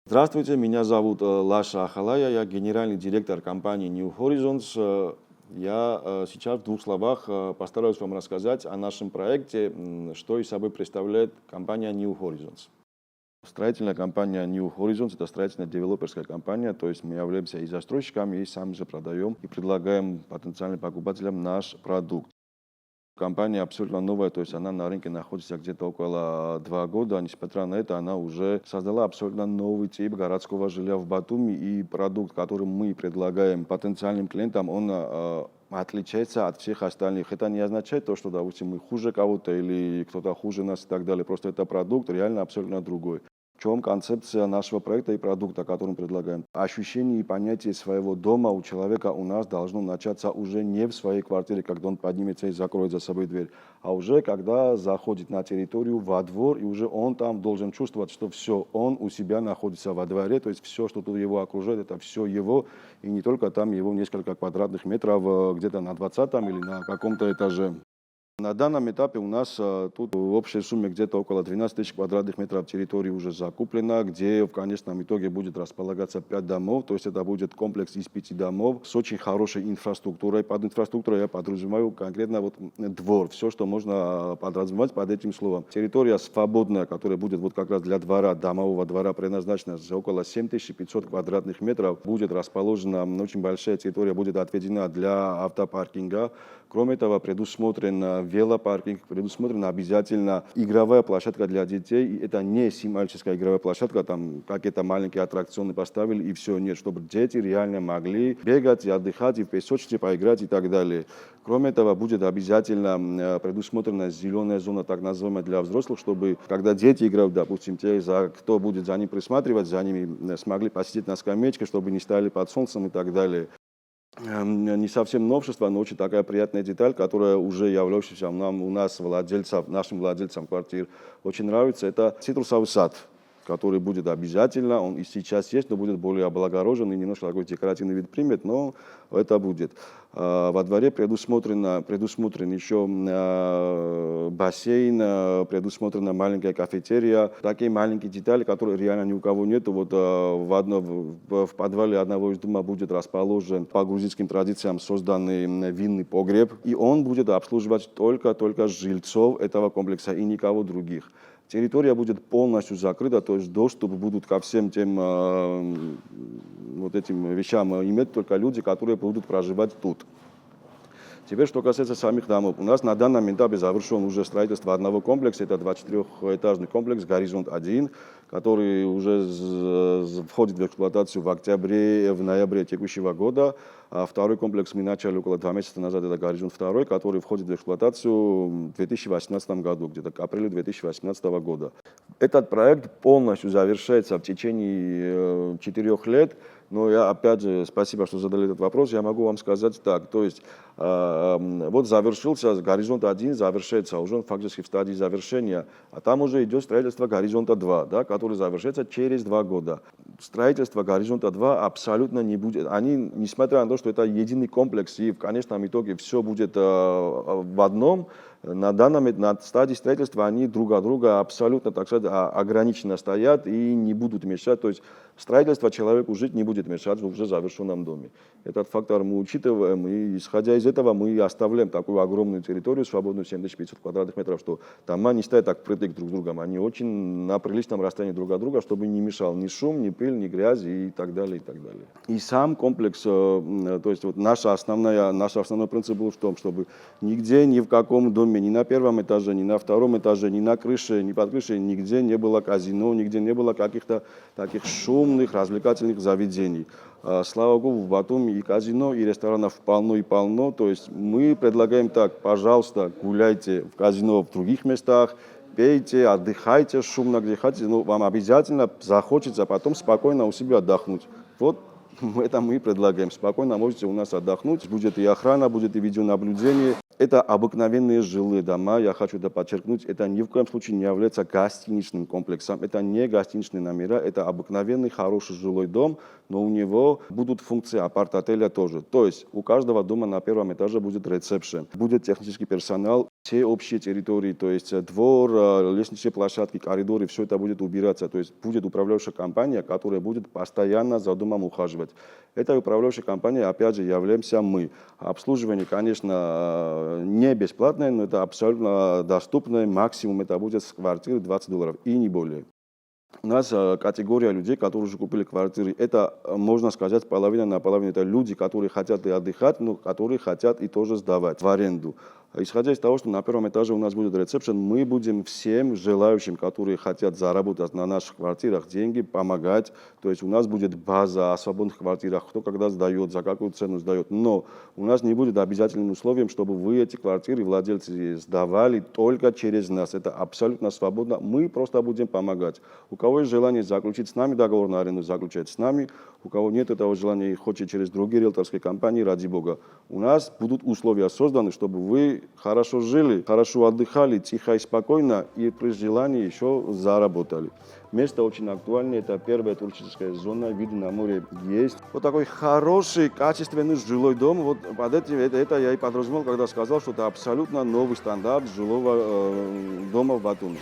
Здравствуйте, меня зовут Лаша Ахалая, я генеральный директор компании New Horizons. Я сейчас в двух словах постараюсь вам рассказать о нашем проекте, что из собой представляет компания New Horizons. Строительная компания New Horizons – это строительно-девелоперская компания, то есть мы являемся и застройщиками, и сами же продаем и предлагаем потенциальным покупателям наш продукт. Компания абсолютно новая, то есть она на рынке находится где-то около 2 года. Несмотря на это, она уже создала абсолютно новый тип городского жилья в Батуми. И продукт, который мы предлагаем потенциальным клиентам, он отличается от всех остальных. Это не означает то, что, допустим, мы хуже кого-то или кто-то хуже нас и так далее. Просто это продукт реально абсолютно другой. В чем концепция нашего проекта и продукта, который мы предлагаем? Ощущение и понятие своего дома у человека у нас должно начаться уже не в своей квартире, когда он поднимется и закроет за собой дверь, а уже когда заходит на территорию, во двор, и уже он там должен чувствовать, что все, он у себя находится во дворе, то есть все, что тут его окружает, это все его, и не только там его несколько квадратных метров где-то на 20-м или на каком-то этаже. На данном этапе у нас тут в общей сумме где-то около 12 тысяч квадратных метров территории уже закуплено, где в конечном итоге будет располагаться 5 домов, то есть это будет комплекс из 5 домов с очень хорошей инфраструктурой. Под инфраструктурой я подразумеваю конкретно двор, все, что можно подразумевать под этим словом. Территория свободная, которая будет как раз для двора, домового двора предназначена за около 7500 квадратных метров, будет расположена очень большая территория, будет отведена для автопаркинга. Кроме этого, предусмотрен велопаркинг, предусмотрена обязательно игровая площадка для детей. И это не символическая игровая площадка, там какие-то маленькие аттракционы поставили и все. Нет, чтобы дети реально могли бегать и отдыхать, и в песочнице поиграть и так далее. Кроме этого, будет обязательно предусмотрена зеленая зона, так называемая, для взрослых, чтобы когда дети играют, допустим, те, кто будет за ними присматривать, за ними смогли посидеть на скамеечке, чтобы не стояли под солнцем и так далее. Не совсем новшество, но очень такая приятная деталь, которая уже являющаяся нашим владельцам квартир очень нравится. Это цитрусовый сад, который будет обязательно, он и сейчас есть, но будет более облагорожен и немножко такой декоративный вид примет, но это будет. Во дворе предусмотрен еще бассейн, предусмотрена маленькая кафетерия. Такие маленькие детали, которые реально ни у кого нет. В подвале одного из дома будет расположен по грузинским традициям созданный винный погреб. И он будет обслуживать только жильцов этого комплекса и никого других. Территория будет полностью закрыта, то есть доступ будут ко всем тем этим вещам иметь только люди, которые будут проживать тут. Теперь, что касается самих домов. У нас на данном этапе завершен уже строительство одного комплекса. Это 24-этажный комплекс «Горизонт-1», который уже входит в эксплуатацию в ноябре текущего года. А второй комплекс мы начали около 2 месяца назад. Это «Горизонт-2», который входит в эксплуатацию в 2018 году, где-то к апрелю 2018 года. Этот проект полностью завершается в течение 4 лет. Но я, опять же, спасибо, что задали этот вопрос, я могу вам сказать так, то есть завершился «Горизонт-1», завершается, уже он фактически в стадии завершения, а там уже идет строительство «Горизонта-2», да, который завершится через 2 года. Строительство «Горизонта-2» абсолютно не будет, несмотря на то, что это единый комплекс, и в конечном итоге все будет в одном, на стадии строительства они друг от друга абсолютно, так сказать, ограниченно стоят и не будут мешать. То есть строительство человеку жить не будет мешать в уже завершенном доме. Этот фактор мы учитываем, и исходя из этого мы оставляем такую огромную территорию, свободную 7500 квадратных метров, что дома не стоят так впритык друг к другу. Они очень на приличном расстоянии друг от друга, чтобы не мешал ни шум, ни пыль, ни грязь и так далее, и так далее. И сам комплекс, то есть наш основной принцип был в том, чтобы нигде, ни в каком доме, ни на первом этаже, ни на втором этаже, ни на крыше, ни под крышей, нигде не было казино, нигде не было каких-то таких шумных развлекательных заведений. Слава Богу, в Батуми и казино, и ресторанов полно и полно. То есть мы предлагаем так, пожалуйста, гуляйте в казино в других местах, пейте, отдыхайте шумно, где хотите, но вам обязательно захочется потом спокойно у себя отдохнуть. Вот это мы предлагаем. Спокойно можете у нас отдохнуть. Будет и охрана, будет и видеонаблюдение. Это обыкновенные жилые дома, я хочу это подчеркнуть, это ни в коем случае не является гостиничным комплексом, это не гостиничные номера, это обыкновенный хороший жилой дом, но у него будут функции апарт-отеля тоже. То есть у каждого дома на первом этаже будет ресепшн, будет технический персонал, Все общие территории, то есть двор, лестничные площадки, коридоры, все это будет убираться. То есть будет управляющая компания, которая будет постоянно за домом ухаживать. Эта управляющая компания, опять же, являемся мы. Обслуживание, конечно, не бесплатное, но это абсолютно доступное. Максимум это будет с квартиры $20 и не более. У нас категория людей, которые уже купили квартиры, это, можно сказать, половина на половину. Это люди, которые хотят и отдыхать, но которые хотят и тоже сдавать в аренду. Исходя из того, что на первом этаже у нас будет ресепшн, мы будем всем желающим, которые хотят заработать на наших квартирах деньги, помогать. То есть у нас будет база о свободных квартирах, кто когда сдает, за какую цену сдает. Но у нас не будет обязательным условием, чтобы вы эти квартиры, владельцы, сдавали только через нас. Это абсолютно свободно. Мы просто будем помогать. У кого есть желание заключить с нами договор на аренду, заключать с нами. У кого нет этого желания и хочет через другие риэлторские компании, ради бога. У нас будут условия созданы, чтобы вы хорошо жили, хорошо отдыхали, тихо и спокойно, и при желании еще заработали. Место очень актуальное, это первая туристическая зона, виды на море есть. Вот такой хороший, качественный жилой дом, вот под этим, это я и подразумевал, когда сказал, что это абсолютно новый стандарт жилого дома в Батуми.